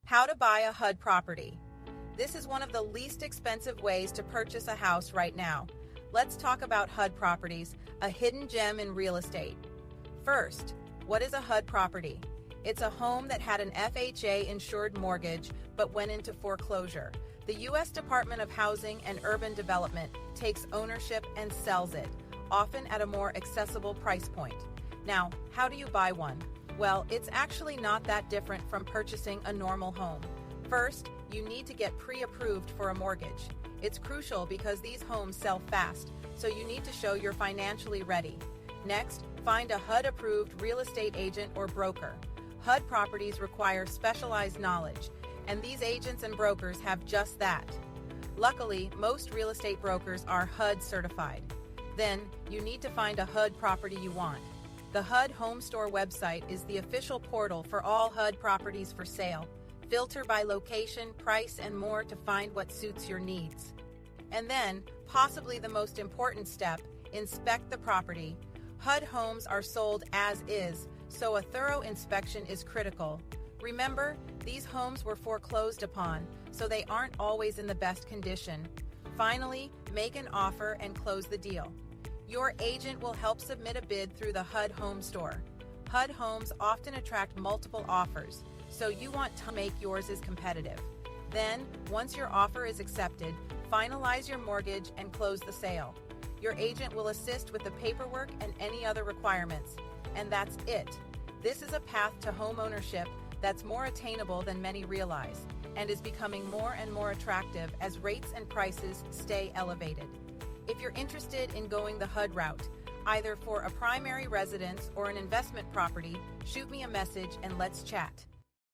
How to buy a HUD property. This is one of the least expensive ways to purchase a house right now. Let's talk about HUD properties, a hidden gem in real estate. First, what is a HUD property? It's a home that had an FHA-insured mortgage but went into foreclosure. The U.S. Department of Housing and Urban Development takes ownership and sells it, often at a more accessible price point. Now, how do you buy one? Well, it's actually not that different from purchasing a normal home. First, you need to get pre-approved for a mortgage. It's crucial because these homes sell fast, so you need to show you're financially ready. Next, find a HUD-approved real estate agent or broker. HUD properties require specialized knowledge, and these agents and brokers have just that. Luckily, most real estate brokers are HUD certified. Then, you need to find a HUD property you want. The HUD Home Store website is the official portal for all HUD properties for sale. Filter by location, price, and more to find what suits your needs. And then, possibly the most important step, inspect the property. HUD homes are sold as is, so a thorough inspection is critical. Remember, these homes were foreclosed upon, so they aren't always in the best condition. Finally, make an offer and close the deal. Your agent will help submit a bid through the HUD Home Store. HUD homes often attract multiple offers, so you want to make yours as competitive. Then, once your offer is accepted, finalize your mortgage and close the sale. Your agent will assist with the paperwork and any other requirements. And that's it. This is a path to home ownership that's more attainable than many realize, and is becoming more and more attractive as rates and prices stay elevated. If you're interested in going the HUD route, either for a primary residence or an investment property, shoot me a message and let's chat.